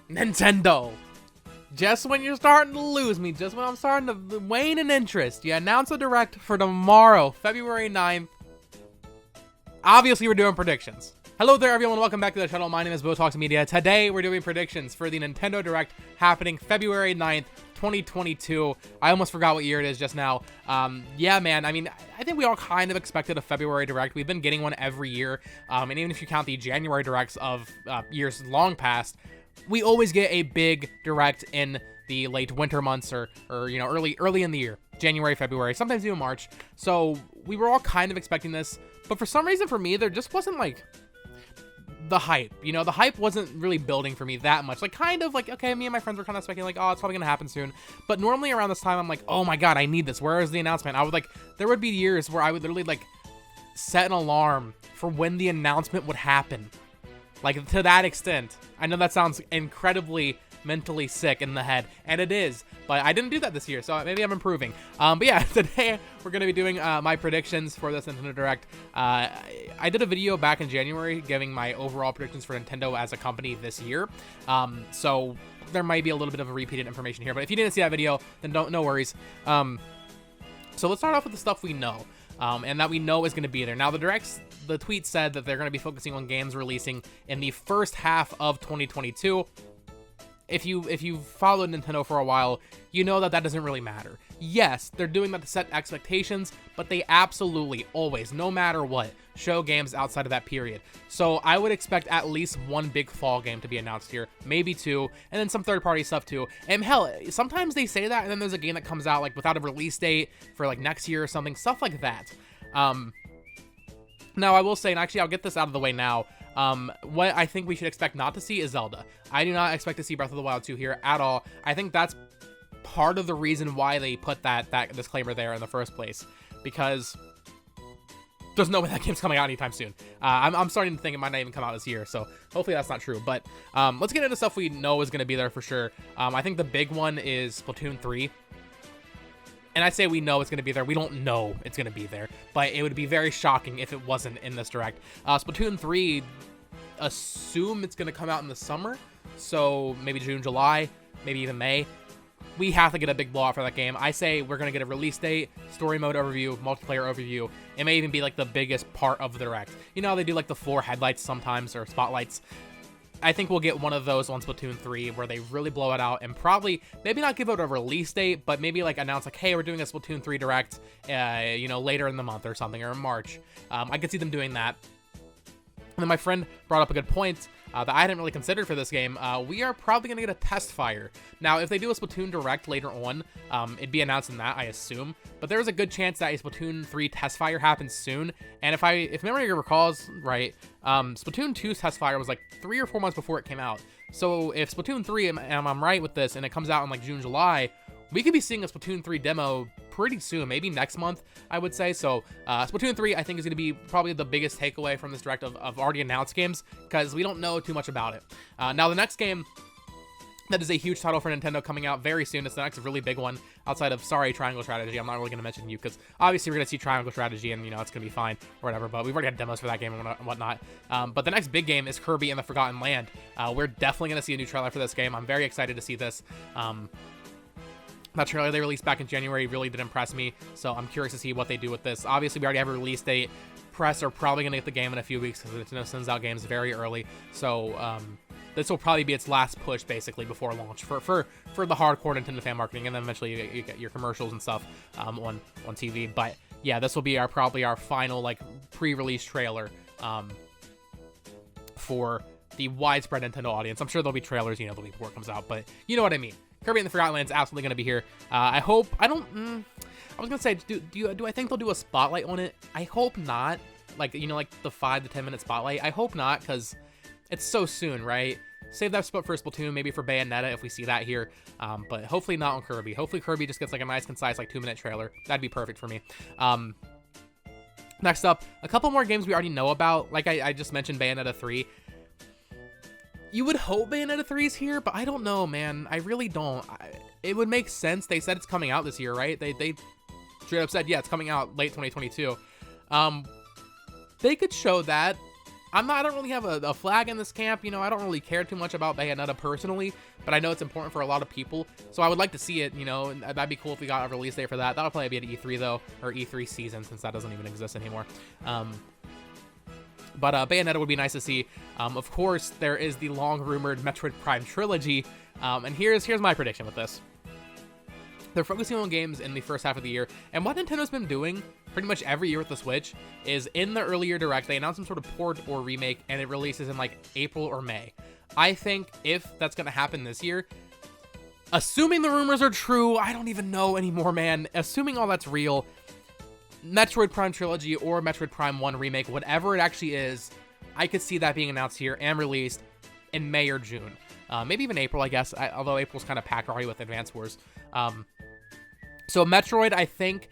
Nintendo. Just when you're starting to lose me, just when I'm starting to wane in interest, you announce a direct for tomorrow, February 9th. Obviously, we're doing predictions. Hello there, everyone. Welcome back to the channel. My name is BoTalksMedia. Today, we're doing predictions for the Nintendo Direct happening February 9th, 2022. I almost forgot what year it is just now. Yeah, man. I mean, I think we all kind of expected a February Direct. We've been getting one every year. And even if you count the January Directs of years long past, we always get a big Direct in the late winter months or you know, early in the year. January, February, sometimes even March. So we were all kind of expecting this. But for some reason, for me, there just wasn't like the hype, you know, the hype wasn't really building for me that much. Like, kind of like, okay, me and my friends were kind of speculating, like, oh, it's probably gonna happen soon. But normally around this time, I'm like, oh my god, I need this. Where is the announcement? I would like, there would be years where I would literally like set an alarm for when the announcement would happen. Like, to that extent. I know that sounds incredibly mentally sick in the head, and it is, but I didn't do that this year, so maybe I'm improving. But yeah, today we're going to be doing my predictions for this Nintendo Direct. I did a video back in January giving my overall predictions for Nintendo as a company this year, so there might be a little bit of a repeated information here, but if you didn't see that video, then no worries. So let's start off with the stuff we know. And that we know is going to be there. Now, the tweet said that they're going to be focusing on games releasing in the first half of 2022. If you've followed Nintendo for a while, you know that doesn't really matter. Yes, they're doing that to set expectations, but they absolutely always, no matter what, show games outside of that period. So I would expect at least one big fall game to be announced here, maybe two, and then some third-party stuff too. And hell, sometimes they say that, and then there's a game that comes out like without a release date for like next year or something, stuff like that. Now, I will say, and actually I'll get this out of the way now, what I think we should expect not to see is Zelda. I do not expect to see Breath of the Wild 2 here at all. I think that's part of the reason why they put that disclaimer there in the first place, because there's no way that game's coming out anytime soon. I'm starting to think it might not even come out this year, so hopefully that's not true. But let's get into stuff we know is going to be there for sure. I think the big one is Splatoon 3. And I say we know it's going to be there. We don't know it's going to be there, but it would be very shocking if it wasn't in this Direct. Splatoon 3, assume it's going to come out in the summer, so maybe June, July, maybe even May. We have to get a big blowout for that game. I say we're going to get a release date, story mode overview, multiplayer overview. It may even be like the biggest part of the Direct. You know how they do like the 4 headlights sometimes, or spotlights? I think we'll get one of those on Splatoon 3 where they really blow it out and probably maybe not give it a release date, but maybe like announce like, hey, we're doing a Splatoon 3 Direct, you know, later in the month or something, or in March. I could see them doing that. And then my friend brought up a good point that I hadn't really considered for this game. We are probably going to get a test fire. Now, if they do a Splatoon Direct later on, it'd be announced in that, I assume. But there's a good chance that a Splatoon 3 test fire happens soon. And if memory recalls right, Splatoon 2's test fire was like 3 or 4 months before it came out. So if Splatoon 3, and I'm right with this, and it comes out in like June, July, we could be seeing a Splatoon 3 demo pretty soon, maybe next month, I would say. So Splatoon 3, I think, is going to be probably the biggest takeaway from this Direct of already announced games, because we don't know too much about it. Now, the next game that is a huge title for Nintendo coming out very soon. It's the next really big one outside of, sorry, Triangle Strategy. I'm not really going to mention you, because obviously we're going to see Triangle Strategy, and, you know, it's going to be fine or whatever, but we've already had demos for that game and whatnot. But the next big game is Kirby and the Forgotten Land. We're definitely going to see a new trailer for this game. I'm very excited to see this. That trailer they released back in January really did impress me, so I'm curious to see what they do with this. Obviously, we already have a release date. Press are probably going to get the game in a few weeks, because Nintendo sends out games very early. So this will probably be its last push, basically, before launch for the hardcore Nintendo fan marketing, and then eventually you get your commercials and stuff on TV. But yeah, this will be probably our final like pre-release trailer for the widespread Nintendo audience. I'm sure there'll be trailers, you know, the week before it comes out, but you know what I mean. Kirby and the Forgotten Land is absolutely going to be here. I hope, I was going to say, do I think they'll do a spotlight on it? I hope not. Like, you know, like the 5 to 10 minute spotlight. I hope not, because it's so soon, right? Save that spot for Splatoon, maybe for Bayonetta if we see that here. But hopefully not on Kirby. Hopefully Kirby just gets like a nice, concise, like 2-minute trailer. That'd be perfect for me. Next up, a couple more games we already know about. Like I just mentioned, Bayonetta 3. You would hope Bayonetta 3 is here, but I don't know, man. I really don't. It would make sense. They said it's coming out this year, right? They straight up said, yeah, it's coming out late 2022. They could show that. I don't really have a flag in this camp. You know, I don't really care too much about Bayonetta personally, but I know it's important for a lot of people. So I would like to see it, you know, and that'd be cool if we got a release date for that. That'll probably be at E3 though, or E3 season, since that doesn't even exist anymore. But Bayonetta would be nice to see. Of course, there is the long-rumored Metroid Prime Trilogy, and here's my prediction with this. They're focusing on games in the first half of the year, and what Nintendo's been doing pretty much every year with the Switch is in the earlier Direct, they announce some sort of port or remake, and it releases in like April or May. I think if that's going to happen this year, assuming the rumors are true, I don't even know anymore, man. Assuming all that's real, Metroid Prime Trilogy or Metroid Prime 1 remake, whatever it actually is, I could see that being announced here and released in May or June. Maybe even April, I guess, although April's kind of packed already with Advance Wars. So Metroid, I think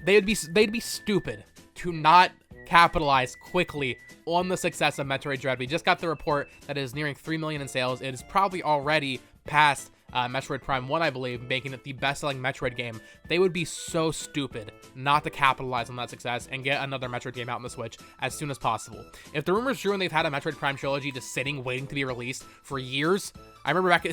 they'd be stupid to not capitalize quickly on the success of Metroid Dread. We just got the report that it is nearing 3 million in sales. It is probably already past Metroid Prime 1, I believe, making it the best-selling Metroid game. They would be so stupid not to capitalize on that success and get another Metroid game out on the Switch as soon as possible. If the rumor's true and they've had a Metroid Prime trilogy just sitting, waiting to be released for years, I remember back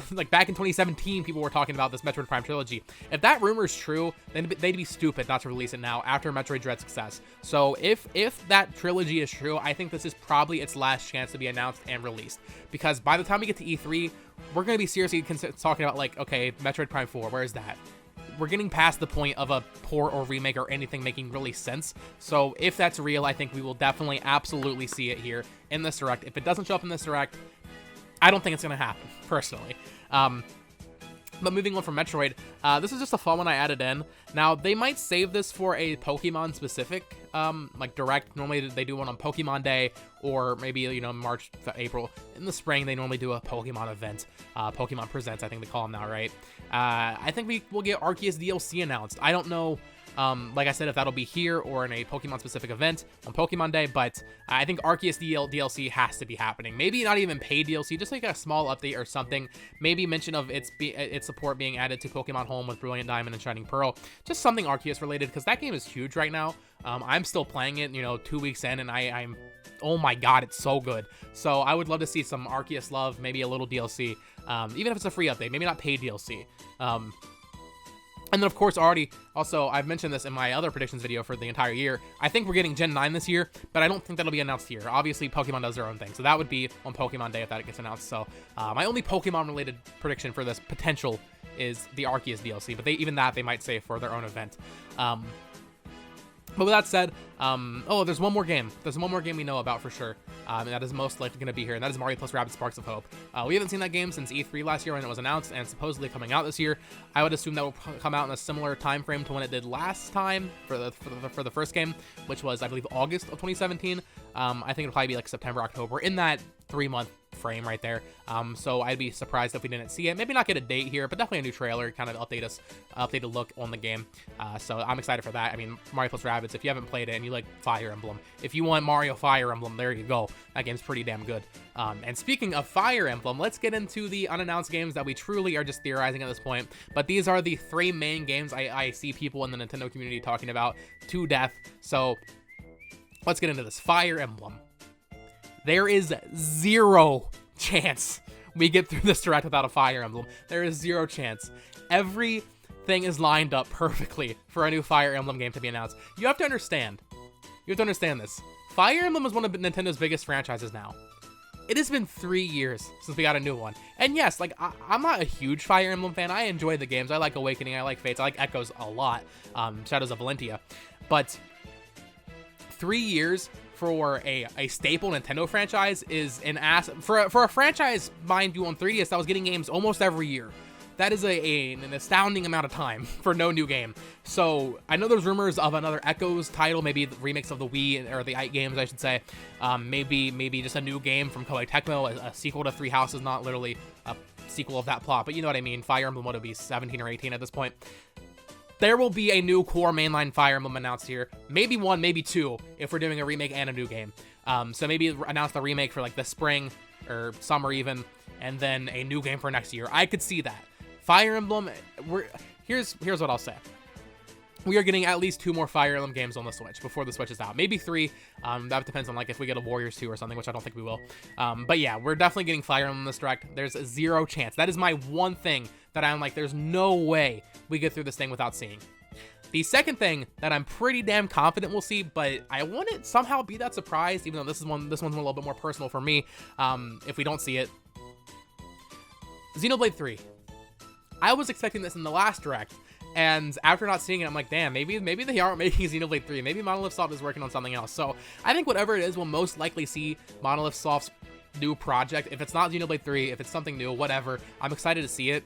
in 2017, people were talking about this Metroid Prime trilogy. If that rumor's true, then they'd be stupid not to release it now after Metroid Dread's success. So if that trilogy is true, I think this is probably its last chance to be announced and released. Because by the time we get to E3, we're going to be seriously talking about, like, okay, Metroid Prime 4, where is that? We're getting past the point of a port or remake or anything making really sense. So if that's real, I think we will definitely absolutely see it here in this Direct. If it doesn't show up in this Direct, I don't think it's going to happen, personally. But moving on from Metroid, this is just a fun one I added in. Now, they might save this for a Pokemon-specific, like, Direct. Normally, they do one on Pokemon Day, or maybe, you know, March, April. In the spring, they normally do a Pokemon event. Pokemon Presents, I think they call them now, right? I think we will get Arceus DLC announced. I don't know, like I said, if that'll be here or in a Pokemon-specific event on Pokemon Day, but I think Arceus DLC has to be happening. Maybe not even paid DLC, just like a small update or something. Maybe mention of its support being added to Pokemon Home with Brilliant Diamond and Shining Pearl. Just something Arceus related, because that game is huge right now. I'm still playing it, you know, 2 weeks in, and I'm oh my god, it's so good. So I would love to see some Arceus love, maybe a little DLC, even if it's a free update, maybe not paid DLC. And then, of course, I've mentioned this in my other predictions video for the entire year. I think we're getting Gen 9 this year, but I don't think that'll be announced here. Obviously, Pokemon does their own thing, so that would be on Pokemon Day if that gets announced. So my only Pokemon-related prediction for this potential is the Arceus DLC, but even that they might save for their own event. But with that said, there's one more game. There's one more game we know about for sure, and that is most likely going to be here, and that is Mario + Rabbids Sparks of Hope. We haven't seen that game since E3 last year when it was announced, and supposedly coming out this year. I would assume that will come out in a similar time frame to when it did last time for the first game, which was, I believe, August of 2017. I think it'll probably be like September, October, in that 3-month frame right there. So I'd be surprised if we didn't see it. Maybe not get a date here, but definitely a new trailer, kind of updated look on the game. So I'm excited for that. I mean, Mario + Rabbids, if you haven't played it and you like Fire Emblem, if you want Mario Fire Emblem, there you go. That game's pretty damn good. And speaking of Fire Emblem, let's get into the unannounced games that we truly are just theorizing at this point. But these are the 3 main games I see people in the Nintendo community talking about to death. So let's get into this. Fire Emblem. There is 0 chance we get through this Direct without a Fire Emblem. There is 0 chance. Everything is lined up perfectly for a new Fire Emblem game to be announced. You have to understand this. Fire Emblem is one of Nintendo's biggest franchises now. It has been 3 years since we got a new one. And yes, like, I'm not a huge Fire Emblem fan. I enjoy the games. I like Awakening. I like Fates. I like Echoes a lot. Shadows of Valentia. But 3 years for a staple Nintendo franchise is an ass. For a franchise, mind you, on 3DS that was getting games almost every year. That is an astounding amount of time for no new game. So I know there's rumors of another Echoes title, maybe the remix of the Wii, or the IT games, I should say. Maybe just a new game from Koei Tecmo, a sequel to Three Houses, not literally a sequel of that plot, but you know what I mean. Fire Emblem would be 17 or 18 at this point. There will be a new core mainline Fire Emblem announced here. Maybe 1, maybe 2, if we're doing a remake and a new game. So maybe announce the remake for like the spring or summer even, and then a new game for next year. I could see that. Fire Emblem, here's what I'll say. we are getting at least 2 more Fire Emblem games on the Switch before the Switch is out. Maybe 3. That depends on like if we get a Warriors 2 or something, which I don't think we will. But yeah, we're definitely getting Fire Emblem in this direct. There's a 0 chance. That is my one thing that I'm like, there's no way we get through this thing without seeing. The second thing that I'm pretty damn confident we'll see, but I wouldn't somehow be that surprised, even though this one's a little bit more personal for me, if we don't see it. Xenoblade 3. I was expecting this in the last direct, and after not seeing it, I'm like, damn, maybe they aren't making Xenoblade 3. Maybe Monolith Soft is working on something else. So I think whatever it is, we'll most likely see Monolith Soft's new project. If it's not Xenoblade 3, if it's something new, whatever, I'm excited to see it.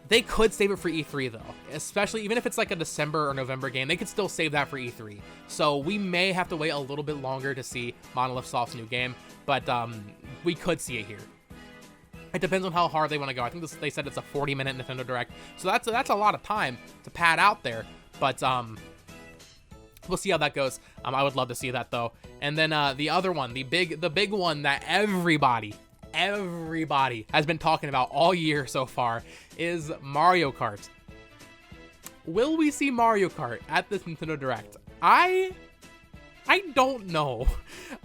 They could save it for E3 though, especially even if it's like a December or November game, they could still save that for E3. So we may have to wait a little bit longer to see Monolith Soft's new game, but we could see it here. It depends on how hard they want to go. I think they said it's a 40-minute Nintendo Direct, so that's a lot of time to pad out there. But we'll see how that goes. I would love to see that though. And then the other one, the big one that everybody has been talking about all year so far is Mario Kart. Will we see Mario Kart at this Nintendo Direct? I don't know.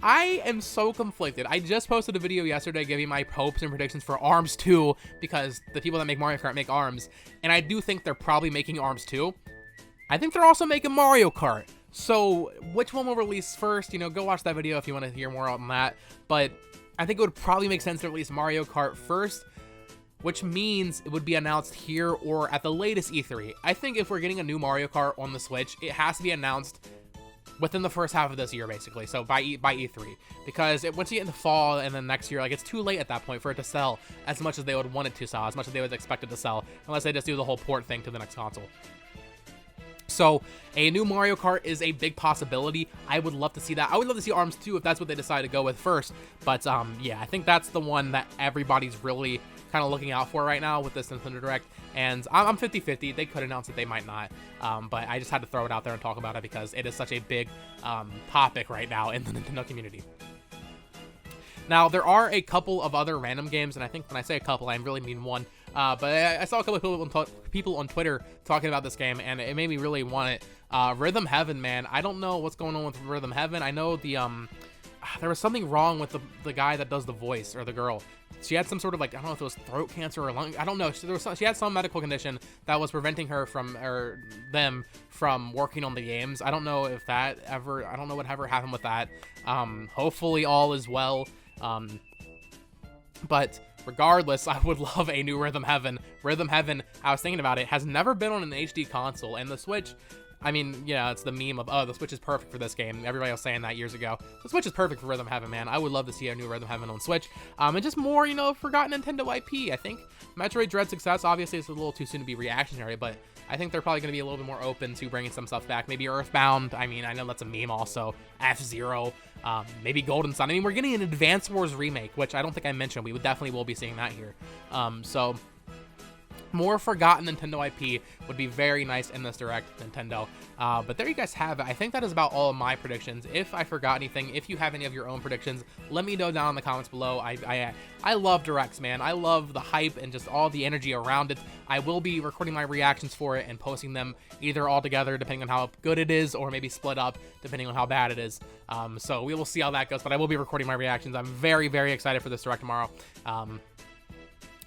I am so conflicted. I just posted a video yesterday giving my hopes and predictions for ARMS 2 because the people that make Mario Kart make ARMS, and I do think they're probably making ARMS 2. I think they're also making Mario Kart. So which one will release first? You know, go watch that video if you want to hear more on that. But I think it would probably make sense to release Mario Kart first, which means it would be announced here or at the latest E3. I think if we're getting a new Mario Kart on the Switch, it has to be announced within the first half of this year, basically. So by E3, because once you get in the fall and then next year, like it's too late at that point for it to sell as much as they would want it to sell, as much as they would expect it to sell, unless they just do the whole port thing to the next console. So a new Mario Kart is a big possibility. I would love to see that. I would love to see ARMS 2 if that's what they decide to go with first. But yeah, I think that's the one that everybody's really kind of looking out for right now with this Nintendo Direct. And I'm 50-50. They could announce it, they might not. But I just had to throw it out there and talk about it because it is such a big topic right now in the Nintendo community. Now, there are a couple of other random games, and I think when I say a couple, I really mean one. But I saw a couple of people on Twitter talking about this game, and it made me really want it. Rhythm Heaven, man. I don't know what's going on with Rhythm Heaven. I know the there was something wrong with the guy that does the voice, or the girl. She had some sort of, like, I don't know if it was throat cancer or lung. I don't know. She had some medical condition that was preventing her from, or them from working on the games. I don't know if that ever. I don't know what ever happened with that. Hopefully all is well. But regardless, I would love a new Rhythm Heaven. Rhythm Heaven, I was thinking about it, has never been on an HD console, and the Switch, I mean, yeah, it's the meme of, oh, the Switch is perfect for this game. Everybody was saying that years ago. The Switch is perfect for Rhythm Heaven, man. I would love to see a new Rhythm Heaven on Switch. And just more, you know, forgotten Nintendo IP. I think Metroid Dread Success, obviously it's a little too soon to be reactionary, but I think they're probably going to be a little bit more open to bringing some stuff back. Maybe Earthbound. I mean, I know that's a meme also. F-Zero. Maybe Golden Sun. I mean, we're getting an Advance Wars remake, which I don't think I mentioned. We definitely will be seeing that here. So more forgotten Nintendo IP would be very nice in this Direct, Nintendo. But there you guys have it. I think that is about all of my predictions. If I forgot anything, if you have any of your own predictions, let me know down in the comments below. I love Directs, man. I love the hype and just all the energy around it. I will be recording my reactions for it and posting them either all together, depending on how good it is, or maybe split up, depending on how bad it is. So we will see how that goes, but I will be recording my reactions. I'm very, very excited for this Direct tomorrow.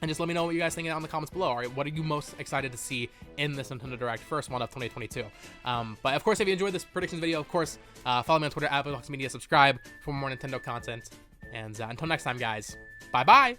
And just let me know what you guys think down in the comments below. All right, what are you most excited to see in this Nintendo Direct, first one of 2022? But of course, if you enjoyed this predictions video, of course, follow me on Twitter at BoTalksMedia, subscribe for more Nintendo content. And until next time, guys, bye-bye!